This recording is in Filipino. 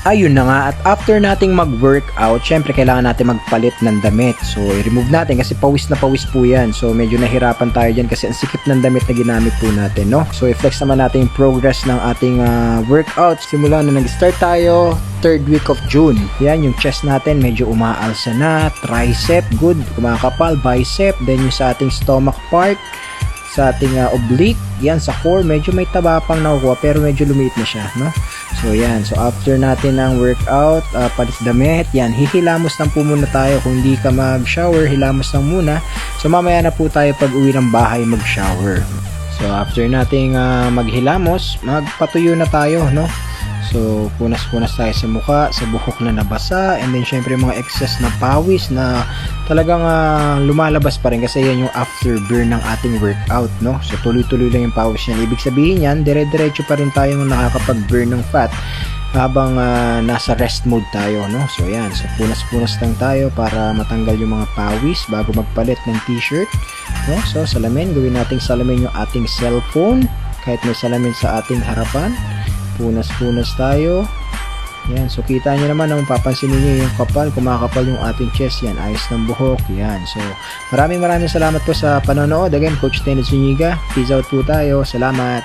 Ayun na nga, at after nating mag-workout, syempre kailangan natin magpalit ng damit. So, i-remove natin kasi pawis na pawis po yan. So, medyo nahirapan tayo dyan kasi ang sikip ng damit na ginamit po natin, no? So, i-flex naman natin yung progress ng ating workout. Simula na nag-start tayo, 3rd week of June. Yan, yung chest natin medyo umaalsa na, tricep, good, kumakapal, bicep, then yung sa ating stomach part, sa ating oblique, yan sa core, medyo may taba pang nakukuha pero medyo lumiit na siya, no? So yan, so after natin ng workout, palit damit, yan, hihilamos lang po muna tayo. Kung hindi ka mag-shower, hilamos lang muna. So mamaya na po tayo pag uwi ng bahay mag-shower. So after nating maghilamos, magpatuyo na tayo, no? So, punas-punas tayo sa mukha, sa buhok na nabasa, and then syempre mga excess na pawis na talagang lumalabas pa rin kasi yan yung afterburn ng ating workout, no? So, tuloy-tuloy lang yung pawis yan. Ibig sabihin yan, dire-diretso pa rin tayong nakakapag-burn ng fat habang nasa rest mode tayo, no? So, yan. So, punas-punas lang tayo para matanggal yung mga pawis bago magpalit ng t-shirt, no? So, salamin. Gawin nating salamin yung ating cellphone kahit may salamin sa ating harapan. Punas-punas tayo. Yan, so kita nyo naman, papansinin nyo yung kapal, kumakapal yung ating chest, yan, ayos ng buhok, yan. So, maraming salamat po sa panonood. Again, Coach Dennis Zuniga, peace out po tayo, salamat.